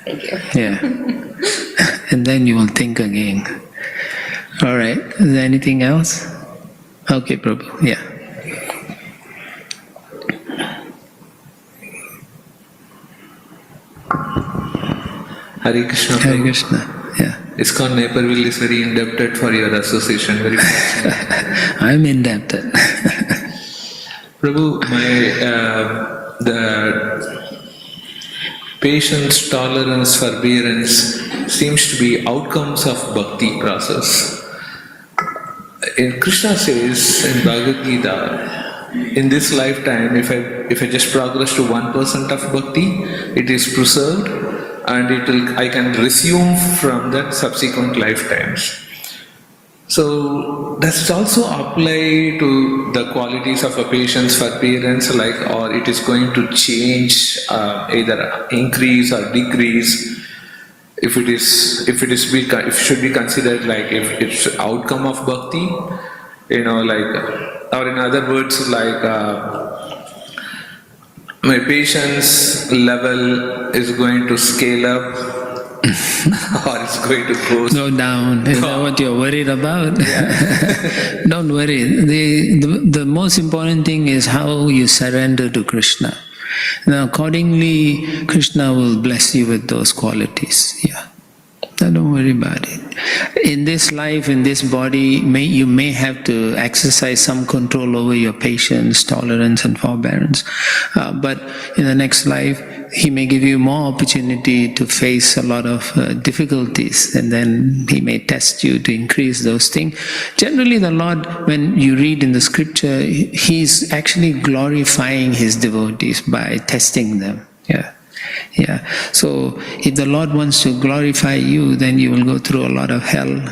Thank you. Yeah. And then you will think again. All right. Is there anything else? Okay, Prabhu. Yeah. Hare Krishna. Hare Krishna. Yeah. ISKCON Naperville is very indebted for your association. Very fortunate. I'm indebted. Prabhu, the patience, tolerance, forbearance seems to be outcomes of bhakti process. In Krishna says in Bhagavad Gita, in this lifetime, if I just progress to 1% of bhakti, it is preserved, and I can resume from that subsequent lifetimes. So does it also apply to the qualities of a patient's forbearance, or it is going to change, either increase or decrease? If it should be considered like if it's outcome of bhakti, or in other words, my patience level is going to scale up or it's going to go down. Is that what you're worried about? Yeah. Don't worry. The most important thing is how you surrender to Krishna. Now, accordingly, Krishna will bless you with those qualities. Yeah. So don't worry about it. In this life, in this body, you may have to exercise some control over your patience, tolerance, and forbearance. But in the next life, He may give you more opportunity to face a lot of difficulties, and then He may test you to increase those things. Generally, the Lord, when you read in the scripture, He's actually glorifying His devotees by testing them. Yeah. Yeah. So if the Lord wants to glorify you, then you will go through a lot of hell,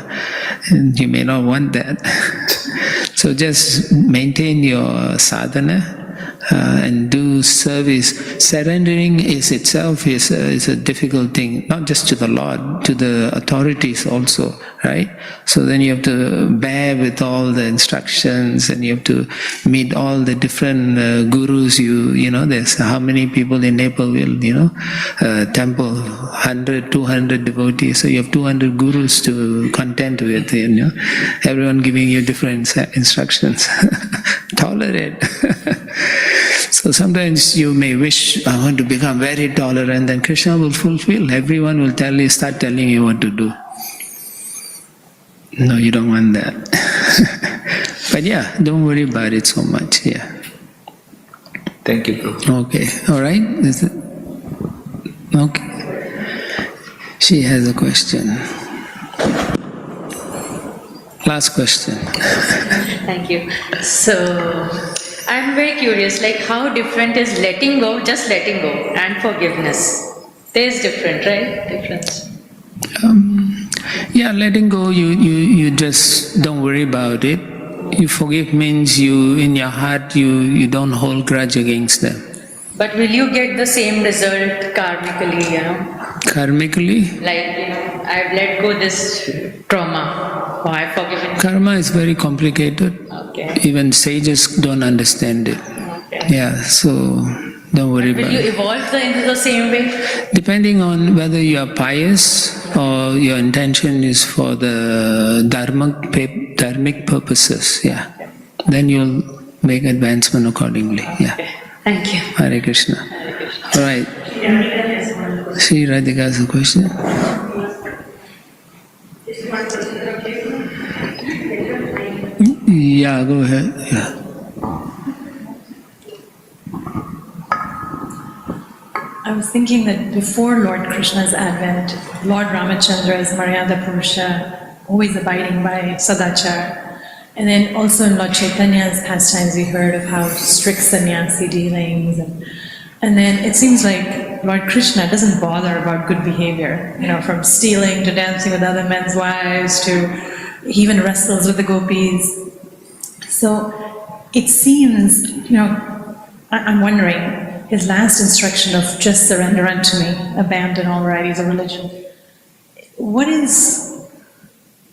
and you may not want that. So just maintain your sadhana and do service. Surrendering itself is a difficult thing, not just to the Lord, to the authorities also, right? So then you have to bear with all the instructions, and you have to meet all the different gurus. There's how many people in Naperville, temple, 100, 200 devotees, so you have 200 gurus to contend with, everyone giving you different instructions. Tolerate. So sometimes you may wish, I want to become very tolerant, then Krishna will fulfill. Everyone will start telling you what to do. No, you don't want that. But yeah, don't worry about it so much. Yeah. Thank you, Prabhu. Okay. All right. Is it? Okay. She has a question. Last question. Thank you. So, I'm very curious, how different is letting go, just letting go, and forgiveness? There's different, right? Difference. Yeah, letting go, you just don't worry about it. You forgive means in your heart, you don't hold grudge against them. But will you get the same result karmically, Karmically? I've let go this trauma, or I've forgiven. Karma is very complicated. Okay. Even sages don't understand it. Okay. Yeah, so don't worry about it. Will you evolve into the same way? Depending on whether you are pious or your intention is for the dharmic purposes, yeah. Okay. Then you'll make advancement accordingly, yeah. Okay. Thank you. Hare Krishna. Hare Krishna. All right. Sri Radhika has a question. Yeah, go ahead. Yeah. I was thinking that before Lord Krishna's advent, Lord Ramachandra is Maryada Purusha, always abiding by Sadhaka. And then also in Lord Chaitanya's pastimes, we heard of how strict sannyasi dealings. And then it seems like Lord Krishna doesn't bother about good behavior, from stealing to dancing with other men's wives to he even wrestles with the gopis. So it seems, I'm wondering, his last instruction of just surrender unto me, abandon all varieties of religion. What is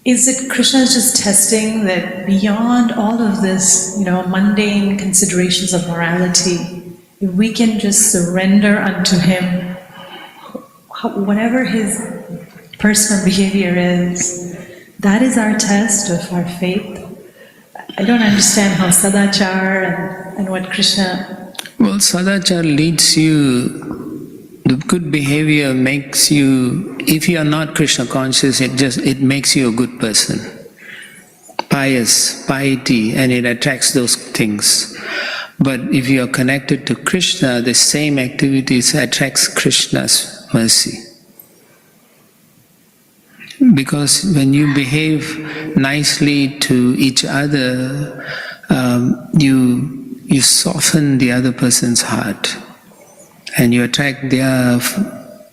it Krishna's just testing that beyond all of this, mundane considerations of morality, if we can just surrender unto him, whatever his personal behavior is, that is our test of our faith. I don't understand how Sadachar and what Krishna. Well, Sadachar leads you, the good behavior makes you, if you are not Krishna conscious, it makes you a good person. Piety, and it attracts those things. But if you are connected to Krishna, the same activities attracts Krishna's mercy. Because when you behave nicely to each other, you soften the other person's heart, and you attract their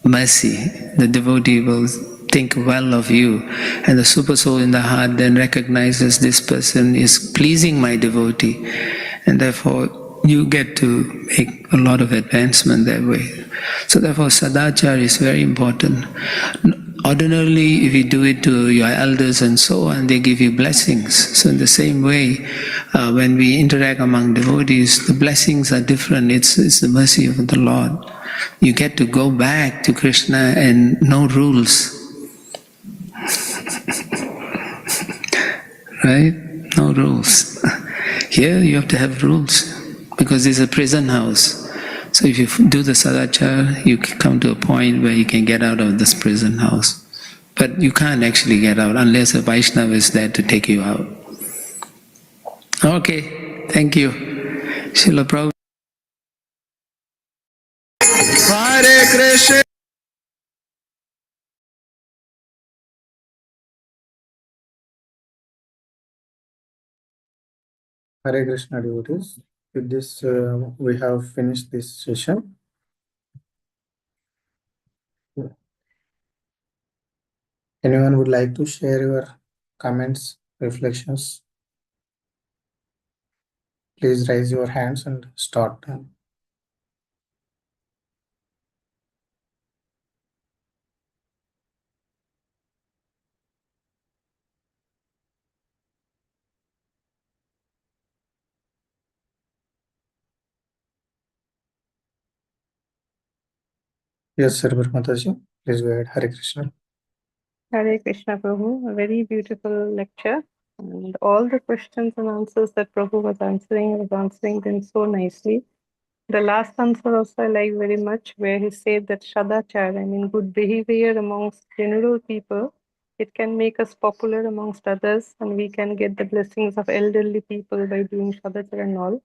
mercy. The devotee will think well of you, and the super soul in the heart then recognizes this person is pleasing my devotee, and therefore you get to make a lot of advancement that way. So therefore Sadachar is very important. Ordinarily, if you do it to your elders and so on, they give you blessings. So in the same way, when we interact among devotees, the blessings are different. It's the mercy of the Lord. You get to go back to Krishna and no rules. Right? No rules. Here you have to have rules because it's a prison house. So if you do the sadachar, you come to a point where you can get out of this prison house. But you can't actually get out unless a Vaishnava is there to take you out. Okay, thank you. Srila Prabhupada. Hare Krishna. Hare Krishna devotees. With this, we have finished this session. Anyone would like to share your comments, reflections? Please raise your hands and start. Yes, Sir Mataji, please go ahead. Hare Krishna. Hare Krishna Prabhu, a very beautiful lecture. And all the questions and answers that Prabhu was answering them so nicely. The last answer also I like very much, where he said that Shadachar, I mean good behavior amongst general people, it can make us popular amongst others, and we can get the blessings of elderly people by doing Shadachar and all.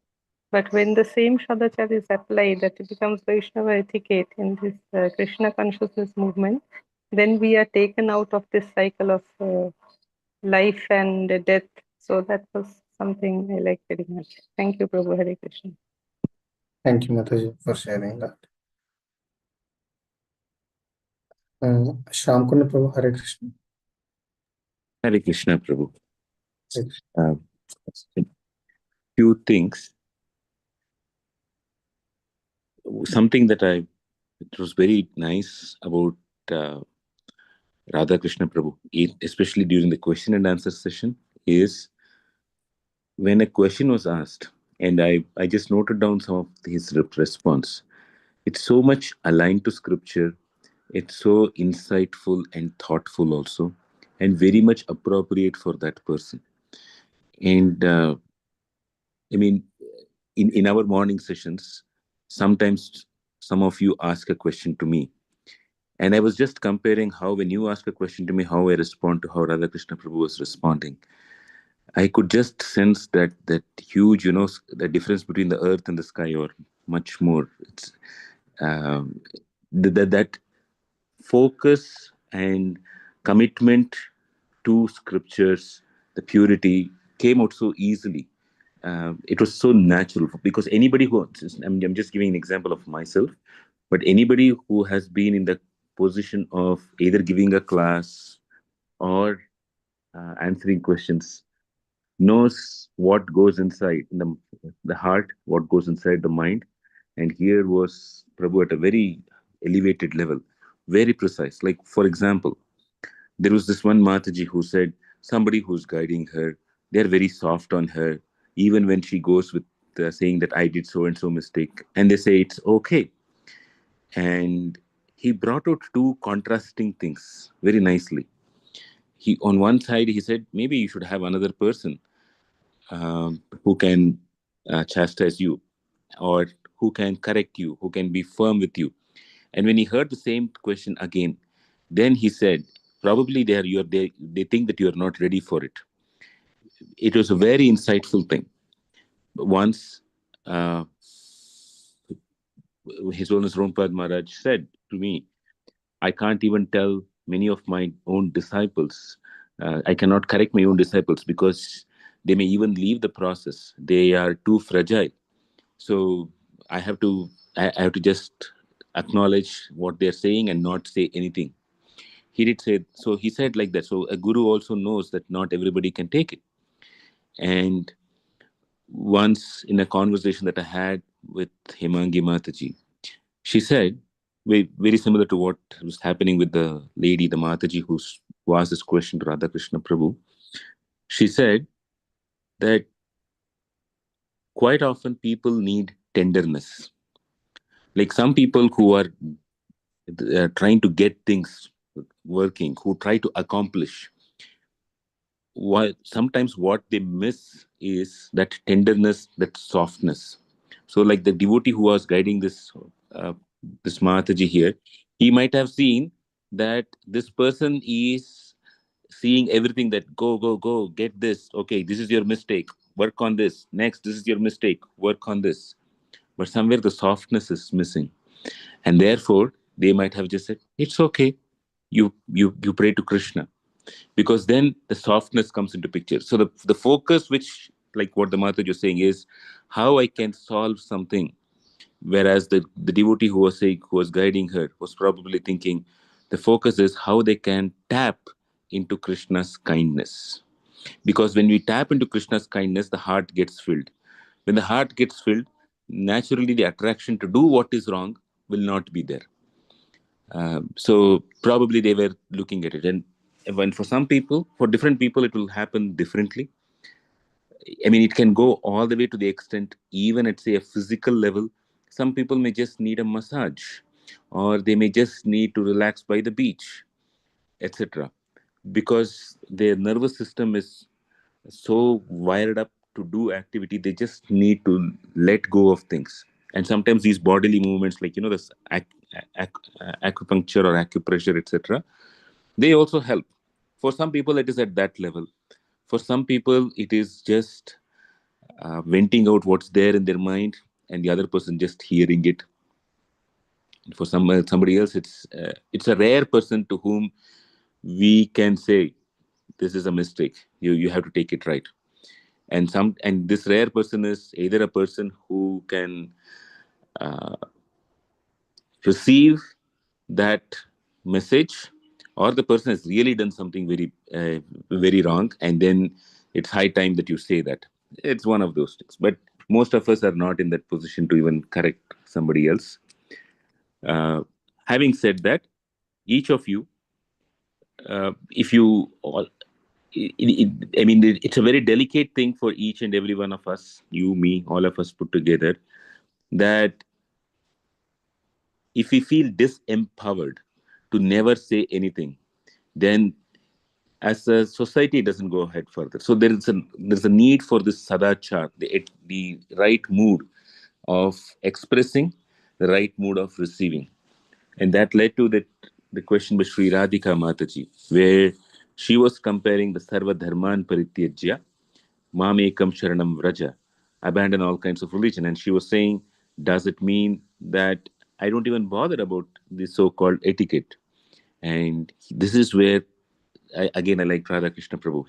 But when the same Shadachar is applied, that it becomes Vaishnava etiquette in this Krishna consciousness movement, then we are taken out of this cycle of life and death. So that was something I like very much. Thank you, Prabhu. Hare Krishna. Thank you, Mataji, for sharing that. Shamkunda Prabhu, Hare Krishna. Hare Krishna Prabhu. Hare Krishna. Few things. Something that it was very nice about Radha Krishna Prabhu, especially during the question and answer session, is when a question was asked, and I just noted down some of his response. It's so much aligned to scripture. It's so insightful and thoughtful also, and very much appropriate for that person. And I mean, in our morning sessions, sometimes some of you ask a question to me. And I was just comparing how when you ask a question to me, how I respond to how Radha Krishna Prabhu was responding. I could just sense that huge, the difference between the earth and the sky, or much more. It's that focus and commitment to scriptures, the purity came out so easily. It was so natural because anybody who, I'm just giving an example of myself, but anybody who has been in the position of either giving a class or answering questions knows what goes inside the heart, what goes inside the mind. And here was Prabhu at a very elevated level, very precise. Like, for example, there was this one Mataji who said somebody who's guiding her, they're very soft on her, even when she goes with saying that I did so and so mistake, and they say it's okay. And he brought out two contrasting things very nicely. He, on one side, he said, maybe you should have another person who can chastise you, or who can correct you, who can be firm with you. And when he heard the same question again, then he said, probably they think that you are not ready for it. It was a very insightful thing. Once, uh, His Holiness Rompad Maharaj said to me, I can't even tell many of my own disciples. I cannot correct my own disciples because they may even leave the process. They are too fragile. So I have to, I have to just acknowledge what they're saying and not say anything. He did say, so he said like that. So a guru also knows that not everybody can take it. And once in a conversation that I had with Himangi Mataji, she said, very similar to what was happening with the lady, the Mataji, who asked this question to Radha Krishna Prabhu. She said that quite often people need tenderness. Like some people who are trying to get things working, who try to accomplish, sometimes what they miss is that tenderness, that softness. So like the devotee who was guiding uh, this Mataji here, he might have seen that this person is seeing everything, that go get this, okay, this is your mistake, work on this, next, this is your mistake, work on this. But somewhere the softness is missing, and therefore they might have just said, it's okay, you pray to Krishna, because then the softness comes into picture. So the focus, which like what the Mataji was saying, is how I can solve something. Whereas the devotee who was saying, who was guiding her, was probably thinking the focus is how they can tap into Krishna's kindness. Because when we tap into Krishna's kindness, the heart gets filled. When the heart gets filled, naturally the attraction to do what is wrong will not be there. So probably they were looking at it. And when for some people, for different people, it will happen differently. I mean, it can go all the way to the extent, even at say a physical level. Some people may just need a massage, or they may just need to relax by the beach, etc. Because their nervous system is so wired up to do activity, they just need to let go of things. And sometimes these bodily movements, like this acupuncture or acupressure, etc., they also help. For some people, it is at that level. For some people, it is just venting out what's there in their mind, and the other person just hearing it. For somebody else, it's a rare person to whom we can say, this is a mistake, you have to take it right. And this rare person is either a person who can uh, receive that message, or the person has really done something very wrong, and then it's high time that you say that. It's one of those things. But most of us are not in that position to even correct somebody else. Having said that, each of you, if you all, I mean, it's a very delicate thing for each and every one of us, you, me, all of us put together, that if we feel disempowered to never say anything, then as a society it doesn't go ahead further. So there's a need for this sadachar, the right mood of expressing, the right mood of receiving. And that led to the question by Sri Radhika Mataji, where she was comparing the Sarva Dharman Parityajya, Mam Ekam Sharanam Vraja, abandon all kinds of religion. And she was saying, does it mean that I don't even bother about the so-called etiquette? And this is where, I like Radha Krishna Prabhu.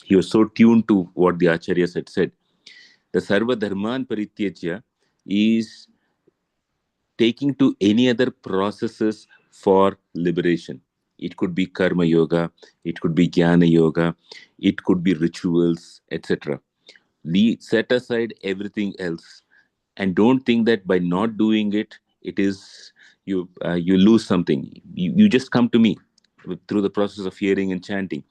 He was so tuned to what the Acharyas had said. The Sarva Dharman Parityajya is taking to any other processes for liberation. It could be karma yoga, it could be jnana yoga, it could be rituals, etc. Set aside everything else, and don't think that by not doing it, it is you lose something. You just come to me through the process of hearing and chanting.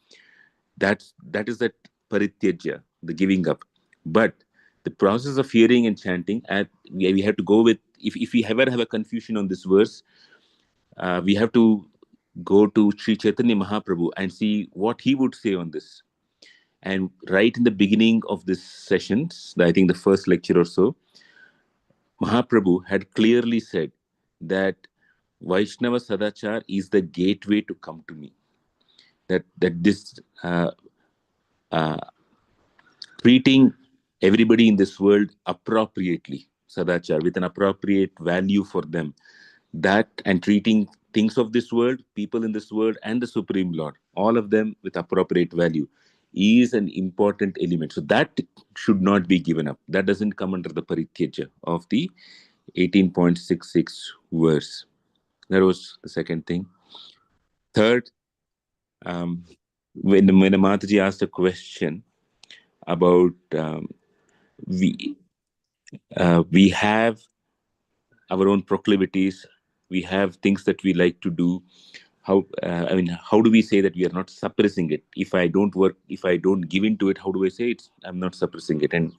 That is that parityajya, the giving up. But the process of hearing and chanting, we have to go with, if we ever have a confusion on this verse, we have to go to Sri Chaitanya Mahaprabhu and see what he would say on this. And right in the beginning of this sessions, I think the first lecture or so, Mahaprabhu had clearly said that Vaishnava Sadachar is the gateway to come to me. That this uh, treating everybody in this world appropriately, Sadachar, with an appropriate value for them, that and treating things of this world, people in this world, and the Supreme Lord, all of them with appropriate value, is an important element. So that should not be given up. That doesn't come under the Parityaja of the 18.66 verse. That was the second thing. Third, when Mataji asked a question about we have our own proclivities, we have things that we like to do. How how do we say that we are not suppressing it? If I don't work, if I don't give into it, how do I say I'm not suppressing it? And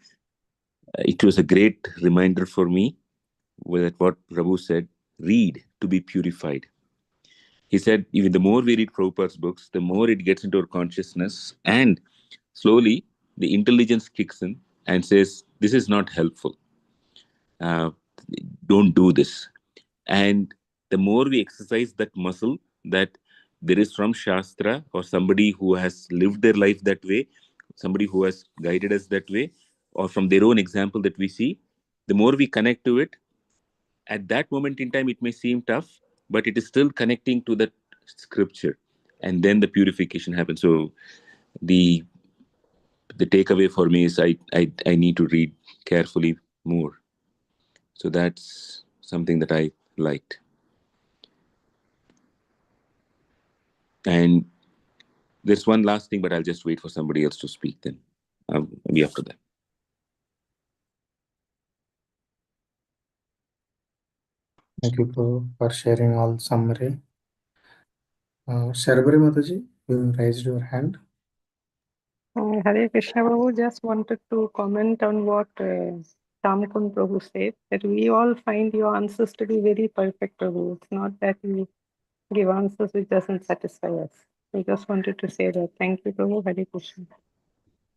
it was a great reminder for me with what Prabhu said: read to be purified. He said, even the more we read Prabhupada's books, the more it gets into our consciousness, and slowly the intelligence kicks in and says, this is not helpful. Don't do this. And the more we exercise that muscle, that there is from Shastra or somebody who has lived their life that way, somebody who has guided us that way, or from their own example that we see, the more we connect to it, at that moment in time, it may seem tough, but it is still connecting to that scripture. And then the purification happens. So the takeaway for me is I need to read carefully more. So that's something that I liked. And there's one last thing, but I'll just wait for somebody else to speak then. I'll be after that. Thank you for sharing all summary. Sharbari Mataji, you raised your hand. Hare Krishna Prabhu, just wanted to comment on what Tamkun Prabhu said, that we all find your answers to be very perfect, Prabhu. It's not that you give answers which doesn't satisfy us. I just wanted to say that. Thank you, Prabhu. Hare Krishna.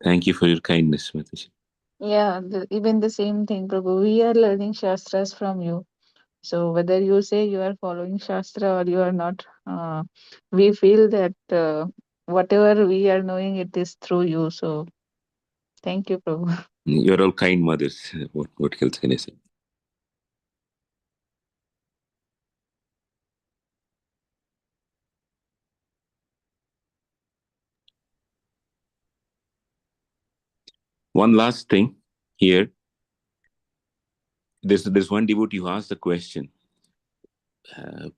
Thank you for your kindness, Mataji. Yeah, even the same thing, Prabhu. We are learning Shastras from you. So whether you say you are following Shastra or you are not, we feel that whatever we are knowing, it is through you. So thank you, Prabhu. You're all kind mothers. What else can I say? One last thing here. There's one devotee who asked the question,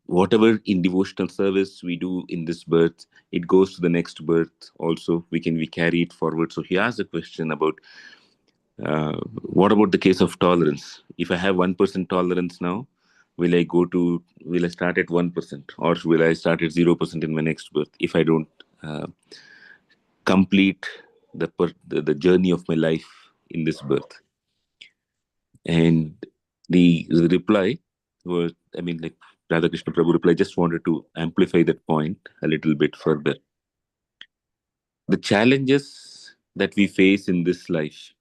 whatever in devotional service we do in this birth, it goes to the next birth also. We carry it forward. So he asked the question about what about the case of tolerance? If I have 1% tolerance now, will I start at 1%, or will I start at 0% in my next birth if I don't complete the journey of my life in this birth? And the reply was, like Radhakrishna Prabhu reply, just wanted to amplify that point a little bit further. The challenges that we face in this life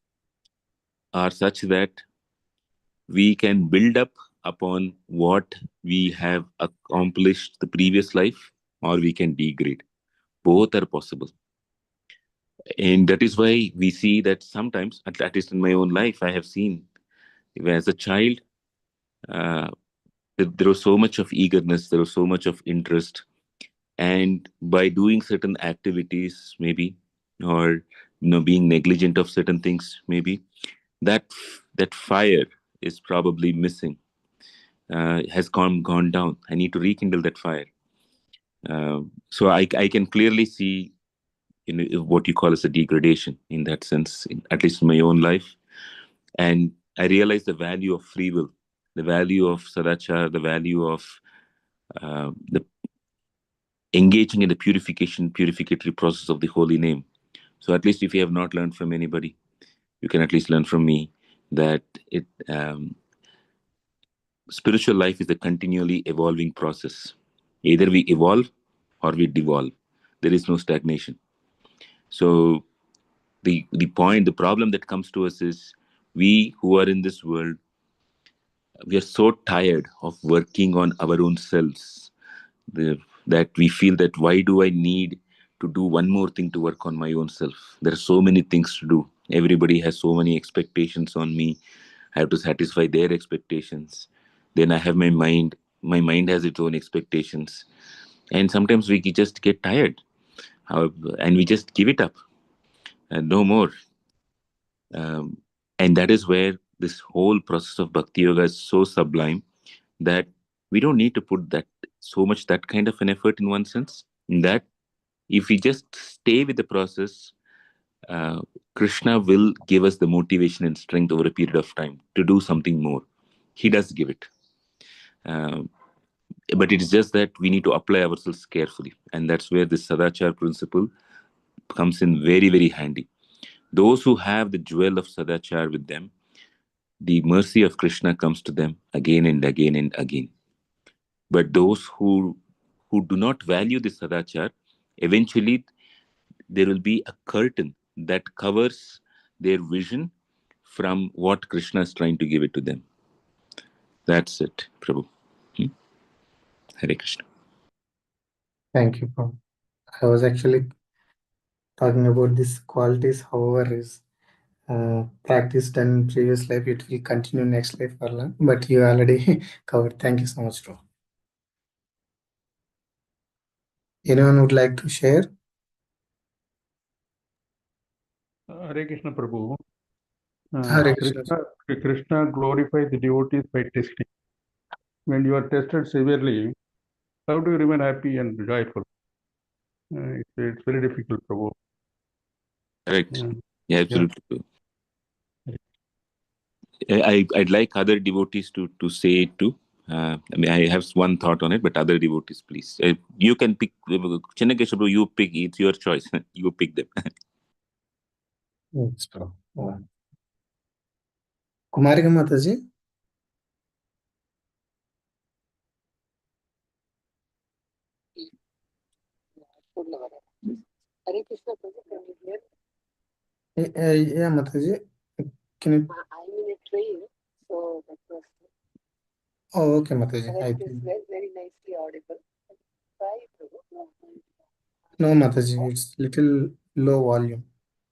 are such that we can build up upon what we have accomplished the previous life, or we can degrade. Both are possible. And that is why we see that sometimes, at least in my own life, I have seen, as a child, there was so much of eagerness, there was so much of interest. And by doing certain activities, maybe, or being negligent of certain things, maybe, that fire is probably missing. Has gone down. I need to rekindle that fire. So I can clearly see, what you call as a degradation in that sense, at least in my own life. And I realize the value of free will, the value of sadachar, the value of the engaging in the purificatory process of the holy name. So at least if you have not learned from anybody, you can at least learn from me that spiritual life is a continually evolving process. Either we evolve or we devolve. There is no stagnation. So the point, the problem that comes to us is, we who are in this world, we are so tired of working on our own selves, that we feel that, why do I need to do one more thing to work on my own self? There are so many things to do. Everybody has so many expectations on me. I have to satisfy their expectations. Then I have my mind. My mind has its own expectations. And sometimes we just get tired, and we just give it up and no more. And that is where this whole process of bhakti yoga is so sublime, that we don't need to put that kind of an effort in one sense. In that, if we just stay with the process, Krishna will give us the motivation and strength over a period of time to do something more. He does give it. But it is just that we need to apply ourselves carefully. And that's where this Sadachar principle comes in very, very handy. Those who have the jewel of Sadachar with them, the mercy of Krishna comes to them again and again and again. But those who do not value the Sadachar, eventually there will be a curtain that covers their vision from what Krishna is trying to give it to them. That's it, Prabhu. Hare Krishna. Thank you, Prabhu. I was actually talking about these qualities, however, is practiced in previous life, it will continue next life or learn, but you already covered. Thank you so much, Prabhu. Anyone would like to share? Hare Krishna Prabhu. Hare Krishna. Krishna glorifies the devotees by testing. When you are tested severely, how do you remain happy and joyful? It's very difficult, Prabhu. Correct. Mm. Yeah, absolutely. I'd like other devotees to say it too. I mean, I have one thought on it, but other devotees, please. You can pick. Chennakeshabu, you pick. It's your choice. You pick them. Yes, Prabhu. Kumarika Mataji. Hare Krishna, Prabhu, can you hear? Yeah, Mataji. Can you? I'm in a train, so that was. Oh, okay, Mataji. It is very, very nicely audible. Try, Prabhu. No, Mataji, it's little low volume.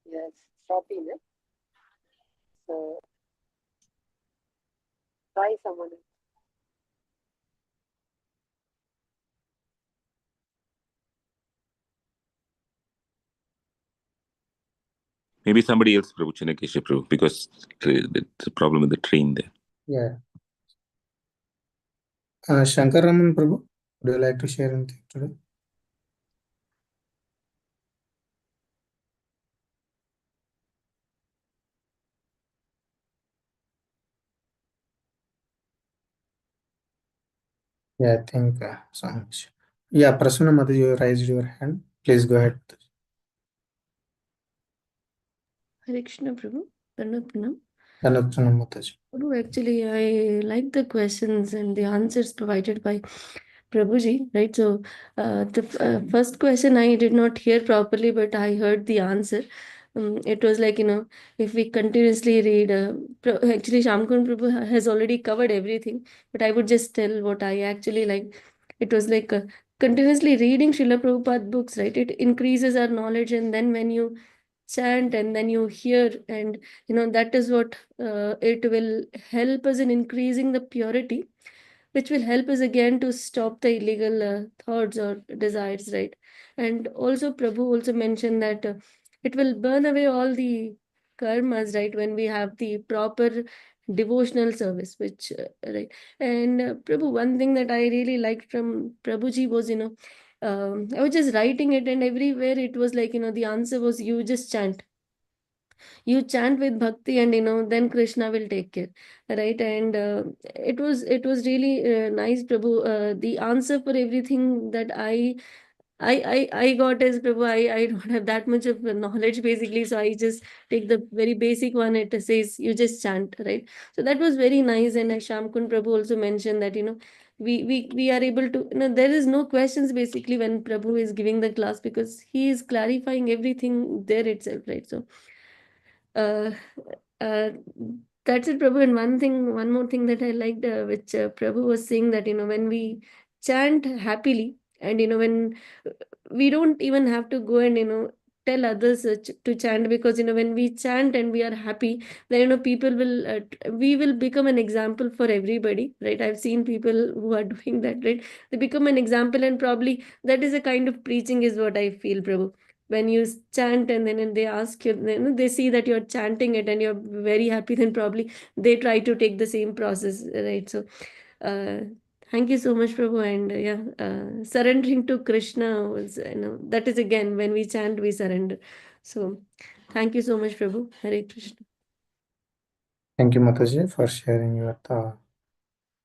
Yes, stopping it. So try someone else. Maybe somebody else, Prabhu, Chennakeshabu, Prabhu, because it's a problem with the train there. Yeah. Shankar Raman Prabhu, would you like to share anything today? Yeah, I think so much. Yeah, Prasanna Mataji, you raised your hand. Please go ahead. Hare Krishna Prabhu. Pranam. Pranam Mataji. Prabhu, actually, I like the questions and the answers provided by Prabhuji, right? So, the first question I did not hear properly, but I heard the answer. It was like, if we continuously read, actually, Shamkun Prabhu has already covered everything, but I would just tell what I actually like. It was like continuously reading Srila Prabhupada books, right? It increases our knowledge, and then when you chant and then you hear, and that is what it will help us in increasing the purity, which will help us again to stop the illegal thoughts or desires, right? And also Prabhu also mentioned that it will burn away all the karmas, right, when we have the proper devotional service, which right. And Prabhu, one thing that I really liked from Prabhuji was, I was just writing it, and everywhere it was like, the answer was, you just chant, you chant with bhakti, and then Krishna will take care, right? And it was really nice, Prabhu. The answer for everything that I got is, Prabhu, I don't have that much of knowledge basically, so I just take the very basic one. It says you just chant, right? So that was very nice. And Shamkun Prabhu also mentioned that we are able to, there is no questions basically when Prabhu is giving the class, because he is clarifying everything there itself, right? So uh, uh, that's it, Prabhu. And one more thing that I liked, which Prabhu was saying, that when we chant happily, and when we don't even have to go and tell others to chant, because when we chant and we are happy, then people will we will become an example for everybody, right? I've seen people who are doing that, right? They become an example, and probably that is a kind of preaching, is what I feel, Prabhu. When you chant and then they ask you, they see that you're chanting it and you're very happy, then probably they try to take the same process, right? So uh, thank you so much, Prabhu. And surrendering to Krishna was, that is again, when we chant, we surrender. So thank you so much, Prabhu. Hare Krishna. Thank you, Mataji, for sharing your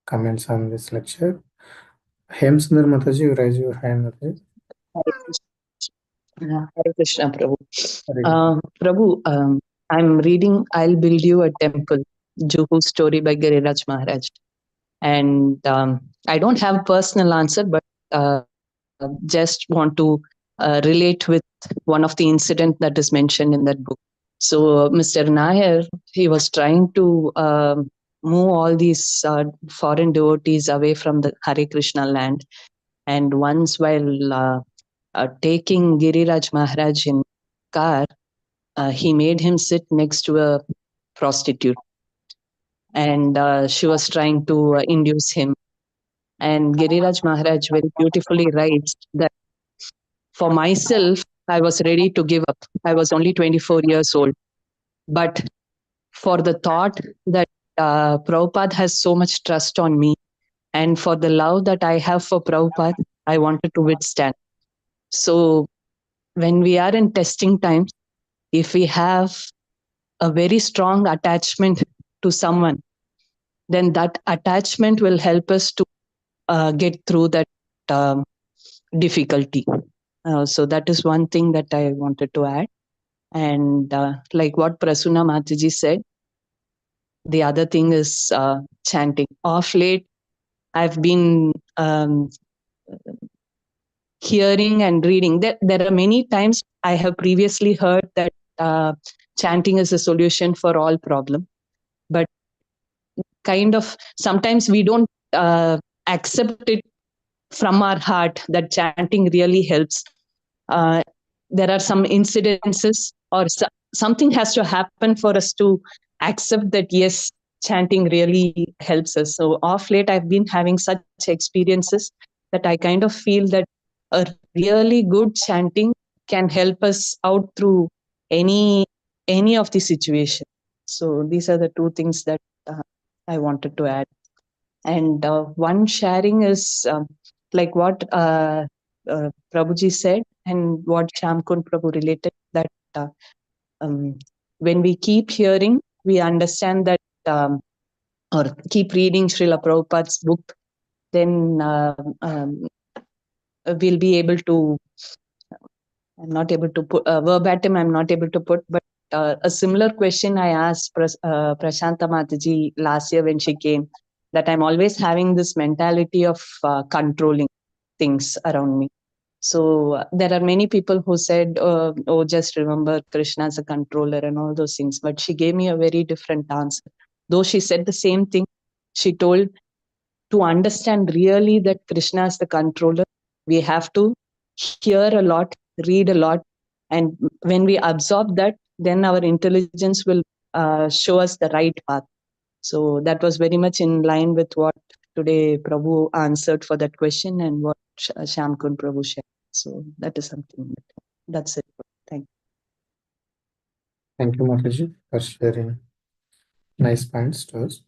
comments on this lecture. Hemsundar Mataji, you raise your hand, Mataji. Hare Krishna, Prabhu. Hare Prabhu, I'm reading I'll Build You a Temple, Juhu story by Giriraj Maharaj. And I don't have a personal answer, but just want to relate with one of the incident that is mentioned in that book. So Mr. Nair, he was trying to move all these foreign devotees away from the Hare Krishna land. And once while taking Giriraj Maharaj in car, he made him sit next to a prostitute, and she was trying to induce him. And Giriraj Maharaj very beautifully writes that for myself, I was ready to give up. I was only 24 years old. But for the thought that Prabhupada has so much trust on me, and for the love that I have for Prabhupada, I wanted to withstand. So when we are in testing times, if we have a very strong attachment to someone, then that attachment will help us to get through that difficulty. So that is one thing that I wanted to add. And like what Prasuna Mataji said, the other thing is chanting. Off late, I've been hearing and reading. There are many times I have previously heard that chanting is a solution for all problem, but kind of sometimes we don't accept it from our heart that chanting really helps. There are some incidences or something has to happen for us to accept that yes, chanting really helps us. So off late I've been having such experiences that I kind of feel that a really good chanting can help us out through any of the situation. So these are the two things that I wanted to add. And one sharing is like what Prabhuji said and what Shamkun Prabhu related, that when we keep hearing, we understand that, or keep reading Srila Prabhupada's book, then we'll be able to, I'm not able to put verbatim, I'm not able to put, but a similar question I asked Prashanta Mataji last year when she came, that I'm always having this mentality of controlling things around me. So there are many people who said, oh, just remember Krishna as a controller and all those things. But she gave me a very different answer. Though she said the same thing, she told, to understand really that Krishna is the controller, we have to hear a lot, read a lot. And when we absorb that, then our intelligence will show us the right path. So that was very much in line with what today Prabhu answered for that question and what Shamkun Prabhu shared. So that is something. That's it. Thank you. Thank you, Mataji, for sharing nice points to us.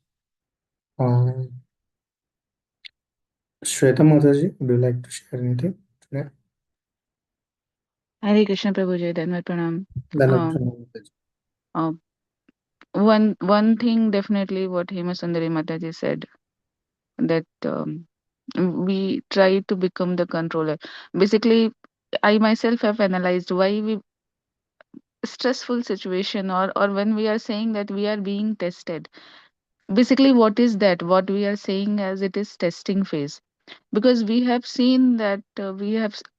Shweta Mataji, would you like to share anything today? Hare Krishna Prabhuji, Dhanvat Pranam. Dhanvat Pranam, Mataji. One thing definitely what Hemasundari Mataji said, that we try to become the controller. Basically, I myself have analyzed why we stressful situation, or when we are saying that we are being tested. basically, what is that? What we are saying as it is testing phase. Because we have seen that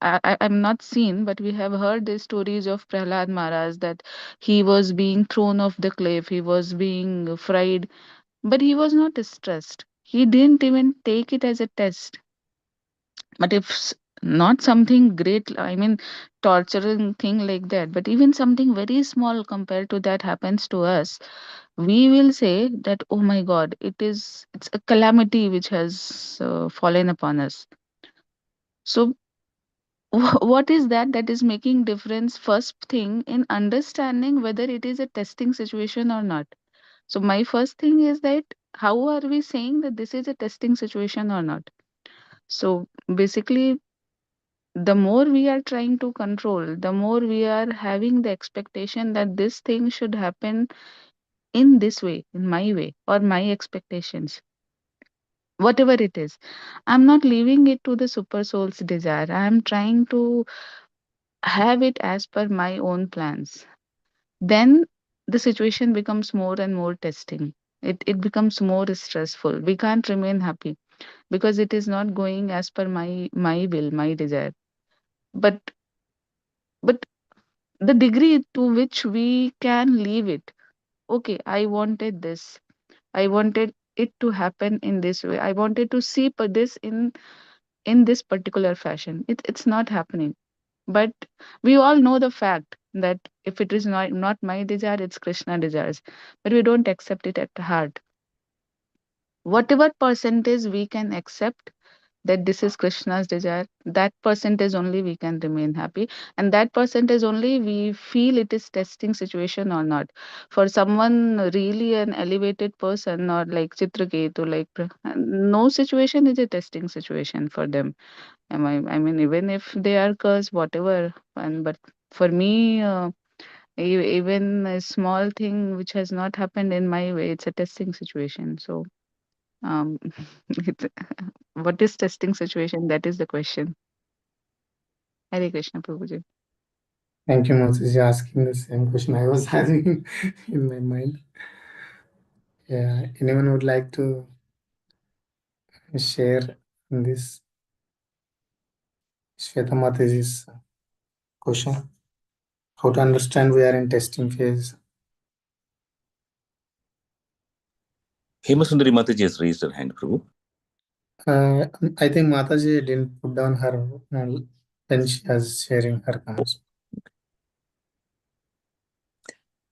I'm not seen, but we have heard the stories of Prahlad Maharaj that he was being thrown off the cliff, he was being fried, but he was not stressed. He didn't even take it as a test. But if not something great, I mean, torturing thing like that, but even something very small compared to that happens to us, we will say that, oh my God, it's a calamity which has fallen upon us. So what is that is making difference first thing in understanding whether it is a testing situation or not? So my first thing is that how are we saying that this is a testing situation or not? So basically, the more we are trying to control, the more we are having the expectation that this thing should happen in this way, in my way, or my expectations, whatever it is. I'm not leaving it to the super soul's desire. I'm trying to have it as per my own plans. Then the situation becomes more and more testing. It becomes more stressful. We can't remain happy because it is not going as per my will, my desire. But but the degree to which we can leave it. Okay, I wanted this. I wanted it to happen in this way. I wanted to see this in this particular fashion. It's not happening. But we all know the fact that if it is not my desire, it's Krishna desires. But we don't accept it at heart. Whatever percentage we can accept that this is Krishna's desire, that percentage only we can remain happy. And that percentage only we feel it is testing situation or not. For someone really an elevated person or like Chitraketu, like no situation is a testing situation for them. I mean, even if they are cursed, whatever. And but for me, even a small thing which has not happened in my way, it's a testing situation. So, um, it's, what is testing situation? That is the question. Hare Krishna, Prabhuji. Thank you, Moses, asking the same question I was having in my mind. Yeah, anyone would like to share this Shweta Mataji's question? How to understand we are in testing phase? Hemasundari Mataji has raised her hand, Prabhu. I think Mataji didn't put down her when she was sharing her comments.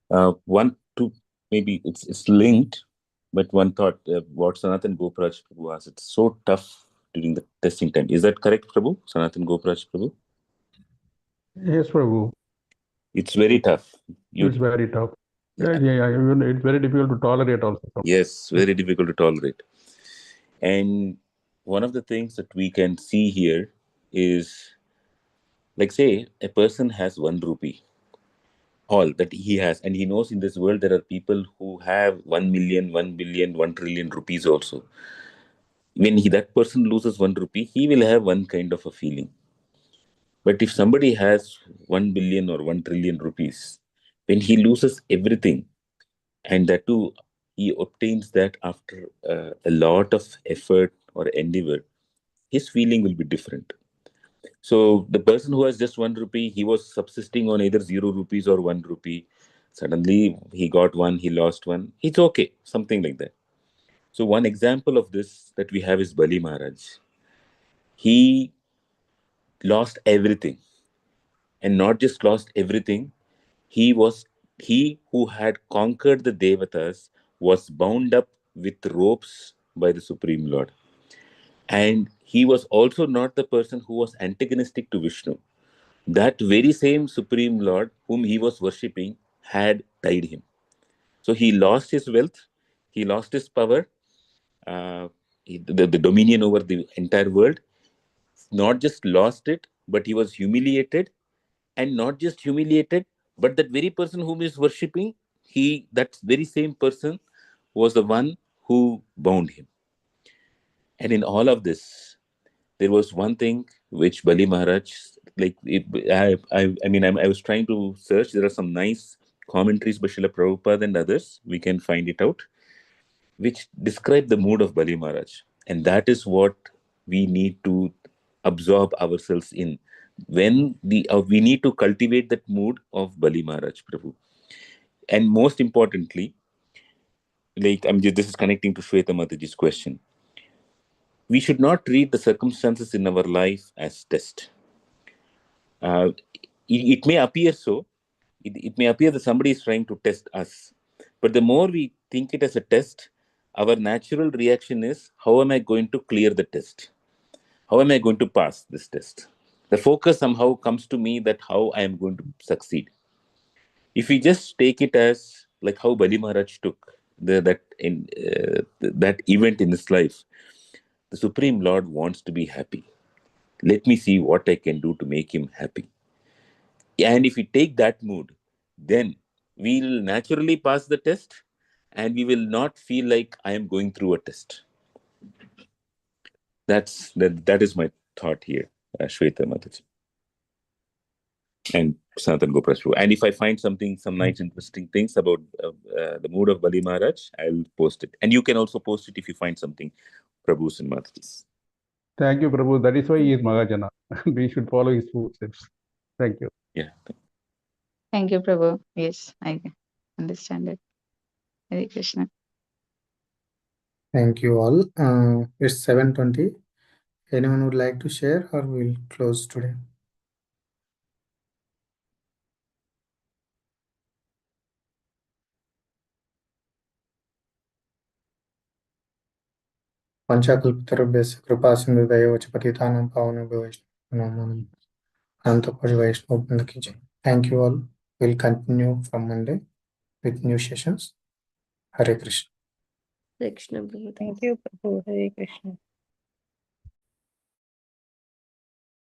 One, two, maybe it's linked, but one thought, what Sanatan Goparaj Prabhu asked, it's so tough during the testing time. Is that correct, Prabhu? Sanatan Goparaj Prabhu? Yes, Prabhu. It's very tough. It's very tough. Yeah. Even it's very difficult to tolerate also. Yes, very difficult to tolerate. And one of the things that we can see here is, like, say, a person has 1 rupee, all that he has, and he knows in this world there are people who have 1 million, 1 billion, 1 trillion rupees also. When that person loses 1 rupee, he will have one kind of a feeling. But if somebody has 1 billion or 1 trillion rupees, when he loses everything, and that too, he obtains that after a lot of effort or endeavor, his feeling will be different. So the person who has just 1 rupee, he was subsisting on either 0 rupees or 1 rupee. Suddenly he got one, he lost one. It's okay, something like that. So one example of this that we have is Bali Maharaj. He lost everything, and not just lost everything. He who had conquered the Devatas was bound up with ropes by the Supreme Lord. And he was also not the person who was antagonistic to Vishnu. That very same Supreme Lord whom he was worshipping had tied him. So he lost his wealth, he lost his power, the dominion over the entire world. Not just lost it, but he was humiliated. And not just humiliated, but that very person whom he is worshipping, that very same person was the one who bound him. And in all of this, there was one thing which Bali Maharaj, like, I was trying to search. There are some nice commentaries by Srila Prabhupada and others. We can find it out. which describe the mood of Bali Maharaj. And that is what we need to absorb ourselves in. When we need to cultivate that mood of Bali Maharaj Prabhu. And most importantly, this is connecting to Shweta Mataji's question. We should not treat the circumstances in our life as test. It may appear so. It may appear that somebody is trying to test us. But the more we think it as a test, our natural reaction is, how am I going to clear the test? How am I going to pass this test? The focus somehow comes to me that how I am going to succeed. If we just take it as like how Bali Maharaj took that event in his life, the Supreme Lord wants to be happy. Let me see what I can do to make him happy. And if we take that mood, then we'll naturally pass the test and we will not feel like I am going through a test. That is my thought here, Shweta Mataji. And Sanatan Goprashu. And if I find some nice interesting things about the mood of Bali Maharaj, I'll post it. And you can also post it if you find something, Prabhu's and Mataji's. Thank you, Prabhu. That is why he is Mahajana. We should follow his footsteps. Thank you. Yeah. Thank you, Prabhu. Yes, I understand it. Hare Krishna. Thank you all. It's 7:20. Anyone would like to share or we'll close today? Panchakalpatarubhyasya kripasindhudaya patitanam pavanabhyo Vaishnavamam Antakosh Vaishnav Vrinda ki jai. Thank you all. We'll continue from Monday with new sessions. Hare Krishna. Hare Krishna, Prabhu. Thank you, Prabhu. Hare Krishna.